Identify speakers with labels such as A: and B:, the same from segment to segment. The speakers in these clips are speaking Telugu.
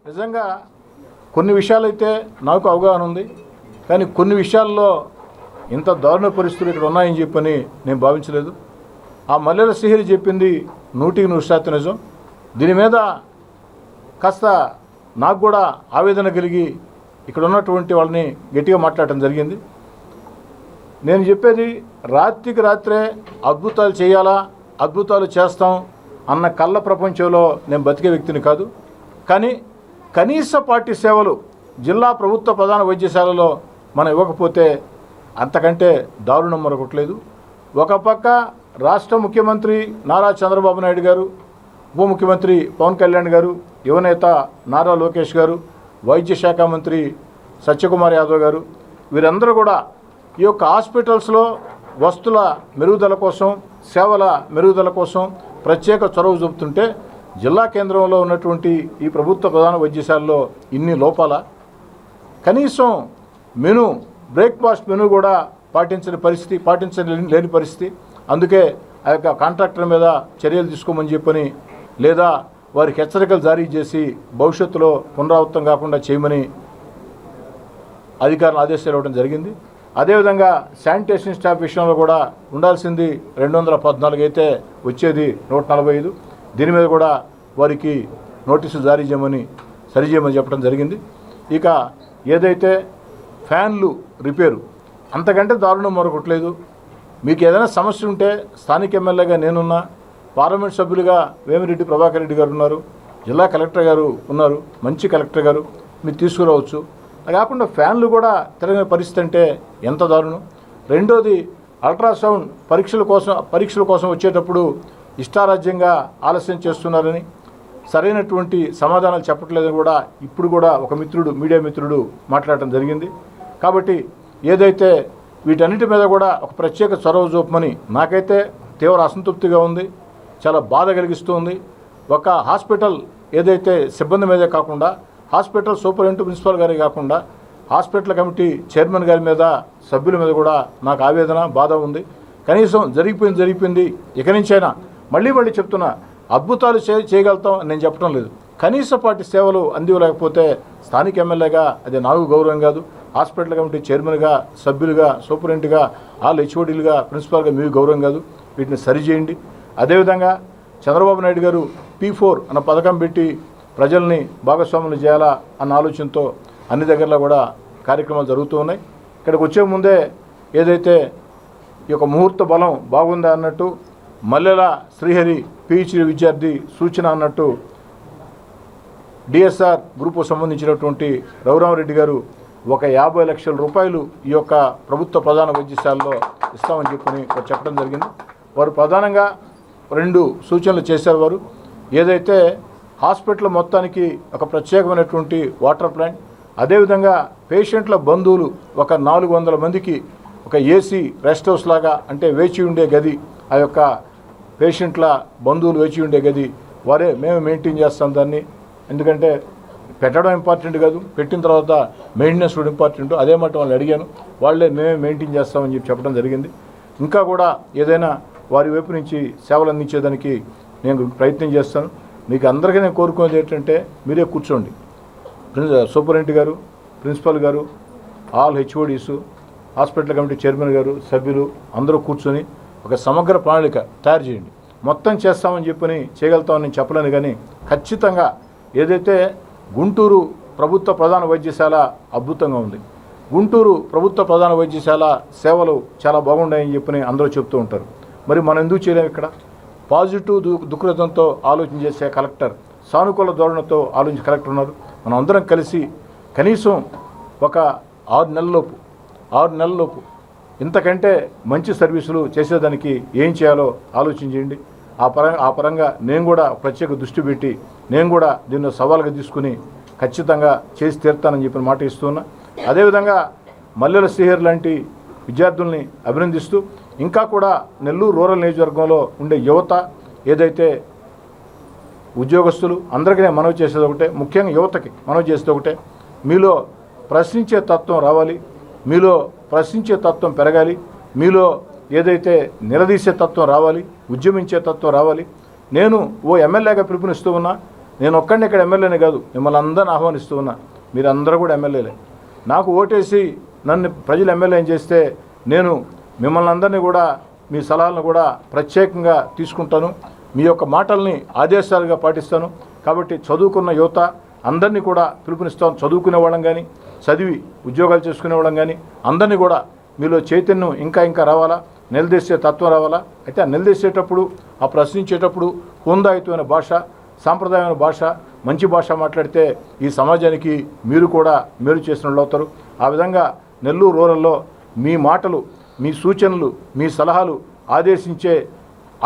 A: నిజంగా కొన్ని విషయాలైతే నాకు అవగాహన ఉంది, కానీ కొన్ని విషయాల్లో ఇంత దారుణ పరిస్థితులు ఇక్కడ ఉన్నాయని చెప్పని నేను భావించలేదు. ఆ మల్లెల శ్రీహరి చెప్పింది 100% నిజం. దీని మీద కాస్త నాకు కూడా ఆవేదన కలిగి ఇక్కడ ఉన్నటువంటి వాళ్ళని గట్టిగా మాట్లాడటం జరిగింది. నేను చెప్పేది రాత్రికి రాత్రే అద్భుతాలు చేయాలా, అద్భుతాలు చేస్తాం అన్న కళ్ళ ప్రపంచంలో నేను బతికే వ్యక్తిని కాదు. కానీ కనీస పార్టీ సేవలు జిల్లా ప్రభుత్వ ప్రధాన వైద్యశాలలో మనం ఇవ్వకపోతే అంతకంటే దారుణం మరొకట్లేదు. ఒక పక్క రాష్ట్ర ముఖ్యమంత్రి నారా చంద్రబాబు నాయుడు గారు, ఉప ముఖ్యమంత్రి పవన్ కళ్యాణ్ గారు, యువనేత నారా లోకేష్ గారు, వైద్య శాఖ మంత్రి సత్యకుమార్ యాదవ్ గారు, వీరందరూ కూడా ఈ యొక్క హాస్పిటల్స్లో వస్తువుల మెరుగుదల కోసం, సేవల మెరుగుదల కోసం ప్రత్యేక చొరవ చూపుతుంటే జిల్లా కేంద్రంలో ఉన్నటువంటి ఈ ప్రభుత్వ ప్రధాన వైద్యశాలలో ఇన్ని లోపాల, కనీసం మెను బ్రేక్ఫాస్ట్ మెను కూడా పాటించలేని పరిస్థితి. అందుకే ఆ యొక్క కాంట్రాక్టర్ మీద చర్యలు తీసుకోమని చెప్పని, లేదా వారికి హెచ్చరికలు జారీ చేసి భవిష్యత్తులో పునరావృతం కాకుండా చేయమని అధికారులు ఆదేశాలు ఇవ్వడం జరిగింది. అదేవిధంగా శానిటేషన్ స్టాఫ్ విషయంలో కూడా ఉండాల్సింది 214 అయితే వచ్చేది 145. దీని మీద కూడా వారికి నోటీసులు జారీ చేయమని సరిచేయమని చెప్పడం జరిగింది. ఇక ఏదైతే ఫ్యాన్లు రిపేరు, అంతకంటే దారుణం మరొకట్లేదు. మీకు ఏదైనా సమస్య ఉంటే స్థానిక ఎమ్మెల్యేగా నేనున్నా, పార్లమెంట్ సభ్యులుగా వేమిరెడ్డి ప్రభాకర్ రెడ్డి గారు ఉన్నారు, జిల్లా కలెక్టర్ గారు ఉన్నారు, మంచి కలెక్టర్ గారు, మీరు తీసుకురావచ్చు. కాకుండా ఫ్యాన్లు కూడా తిరగని పరిస్థితి అంటే ఎంత దారుణం. రెండోది అల్ట్రాసౌండ్ పరీక్షల కోసం వచ్చేటప్పుడు ఇష్టారాజ్యంగా ఆలస్యం చేస్తున్నారని, సరైనటువంటి సమాధానాలు చెప్పట్లేదని కూడా ఇప్పుడు కూడా ఒక మిత్రుడు, మీడియా మిత్రుడు మాట్లాడటం జరిగింది. కాబట్టి ఏదైతే వీటన్నిటి మీద కూడా ఒక ప్రత్యేక చొరవ చూపమని నాకైతే తీవ్ర అసంతృప్తిగా ఉంది, చాలా బాధ కలిగిస్తుంది. ఒక హాస్పిటల్ ఏదైతే సిబ్బంది మీదే కాకుండా, హాస్పిటల్ సూపరింటెండెంట్ ప్రిన్సిపాల్ గారే కాకుండా, హాస్పిటల్ కమిటీ చైర్మన్ గారి మీద, సభ్యుల మీద కూడా నాకు ఆవేదన, బాధ ఉంది. కనీసం జరిగిపోయింది, ఇక నుంచైనా మళ్ళీ చెప్తున్నా, అద్భుతాలు చేయగలుగుతాం నేను చెప్పడం లేదు. కనీస పార్టీ సేవలు అందివ్వలేకపోతే స్థానిక ఎమ్మెల్యేగా అది నాకు గౌరవం కాదు. హాస్పిటల్ కమిటీ చైర్మన్గా, సభ్యులుగా, సూపరింటెండెంట్గా, ఆల్ హెచ్ఓడీలుగా, ప్రిన్సిపాల్గా మీకు గౌరవం కాదు. వీటిని సరిచేయండి. అదేవిధంగా చంద్రబాబు నాయుడు గారు P4 అన్న పథకం పెట్టి ప్రజల్ని భాగస్వాములు చేయాలా అన్న ఆలోచనతో అన్ని దగ్గరలో కూడా కార్యక్రమాలు జరుగుతూ ఉన్నాయి. ఇక్కడికి వచ్చే ముందే ఏదైతే ఈ యొక్క ముహూర్త బలం బాగుందా అన్నట్టు మల్లెల శ్రీహరి PhD విద్యార్థి సూచన అన్నట్టు DSR గ్రూపు సంబంధించినటువంటి రఘురామరెడ్డి గారు ఒక 50 లక్షల రూపాయలు ఈ యొక్క ప్రభుత్వ ప్రధాన వైద్యశాలలో ఇస్తామని చెప్పడం జరిగింది. వారు ప్రధానంగా 2 సూచనలు చేశారు. వారు ఏదైతే హాస్పిటల్ మొత్తానికి ఒక ప్రత్యేకమైనటువంటి వాటర్ ప్లాంట్, అదేవిధంగా పేషెంట్ల బంధువులు ఒక 400 మందికి ఒక AC రెస్ట్ హౌస్ లాగా, అంటే వేచి ఉండే గది, ఆ యొక్క పేషెంట్ల బంధువులు వేచి ఉండే గది మేము మెయింటైన్ చేస్తాం దాన్ని. ఎందుకంటే పెట్టడం ఇంపార్టెంట్ కాదు, పెట్టిన తర్వాత మెయింటెనెన్స్ కూడా ఇంపార్టెంట్. అదే మాట వాళ్ళని అడిగాను, మేమే మెయింటైన్ చేస్తామని చెప్పడం జరిగింది. ఇంకా కూడా ఏదైనా వారి వైపు నుంచి సేవలు అందించేదానికి నేను ప్రయత్నం చేస్తాను. మీకు అందరికీ నేను కోరుకునేది ఏంటంటే, మీరే కూర్చోండి, సూపరింటెండెంట్ గారు, ప్రిన్సిపల్ గారు, all HODs, hospital committee chairman గారు, సభ్యులు అందరూ కూర్చొని ఒక సమగ్ర ప్రణాళిక తయారు చేయండి. మొత్తం చేస్తామని చేయగలుగుతామని నేను చెప్పలేను, కానీ ఖచ్చితంగా ఏదైతే గుంటూరు ప్రభుత్వ ప్రధాన వైద్యశాల అద్భుతంగా ఉంది, గుంటూరు ప్రభుత్వ ప్రధాన వైద్యశాల సేవలు చాలా బాగున్నాయని అందరూ చెప్తూ ఉంటారు. మరి మనం ఎందుకు చేయలేము? ఇక్కడ పాజిటివ్ దృక్పథంతో ఆలోచన చేసే కలెక్టర్, సానుకూల ధోరణితో ఆలోచించే కలెక్టర్ ఉన్నారు. మనం అందరం కలిసి కనీసం ఒక 6 నెలలలోపు ఇంతకంటే మంచి సర్వీసులు చేసేదానికి ఏం చేయాలో ఆలోచించండి. ఆ పరంగా నేను కూడా ప్రత్యేక దృష్టి పెట్టి నేను కూడా దీన్ని సవాలుగా తీసుకుని ఖచ్చితంగా చేసి తీరుతానని మాట ఇస్తున్నా. అదేవిధంగా మల్లెల శ్రీహరి లాంటి విద్యార్థుల్ని అభినందిస్తూ, ఇంకా కూడా నెల్లూరు రూరల్ నియోజకవర్గంలో ఉండే యువత, ఏదైతే ఉద్యోగస్తులు, అందరికీ నేను మనవి చేసేది ఒకటే, ముఖ్యంగా యువతకి మనవి చేసేది ఒకటే, మీలో ప్రశ్నించే తత్వం రావాలి, మీలో ప్రశ్నించే తత్వం పెరగాలి, మీలో ఏదైతే నిలదీసే తత్వం రావాలి, ఉద్యమించే తత్వం రావాలి. నేను ఓ ఎమ్మెల్యేగా పిలుపునిస్తూ ఉన్నా, నేను ఒక్కడిని ఇక్కడ ఎమ్మెల్యేనే కాదు, మిమ్మల్ని అందరిని ఆహ్వానిస్తూ ఉన్నా. మీరందరూ కూడా ఎమ్మెల్యేలే. నాకు ఓటేసి నన్ను ప్రజలు ఎమ్మెల్యే చేస్తే నేను మిమ్మల్ని అందరినీ కూడా మీ సలహాలను కూడా ప్రత్యేకంగా తీసుకుంటాను. మీ యొక్క మాటల్ని ఆదేశాలుగా పాటిస్తాను. కాబట్టి చదువుకున్న యువత అందరినీ కూడా పిలుపునిస్తాను. చదువుకునే వాళ్ళం కానీ, చదివి ఉద్యోగాలు చేసుకునే వాళ్ళం కానీ అందరినీ కూడా మీలో చైతన్యం ఇంకా ఇంకా రావాలా, నిలదీసే తత్వం రావాలా. అయితే ఆ నిలదీసేటప్పుడు, ఆ ప్రశ్నించేటప్పుడు హుందాయుతమైన భాష, సాంప్రదాయమైన భాష, మంచి భాష మాట్లాడితే ఈ సమాజానికి మీరు కూడా మేలు చేసిన వాళ్ళు అవుతారు. ఆ విధంగా నెల్లూరు రూరల్లో మీ మాటలు, మీ సూచనలు, మీ సలహాలు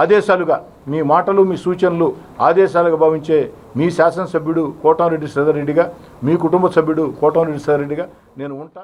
A: ఆదేశాలుగా, మీ మాటలు మీ సూచనలు ఆదేశాలుగా భావించే మీ శాసనసభ్యుడు కోటంరెడ్డి శ్రీధర్ రెడ్డిగా, మీ కుటుంబ సభ్యుడు కోటంరెడ్డి శ్రీధర్ రెడ్డిగా నేను ఉంటా.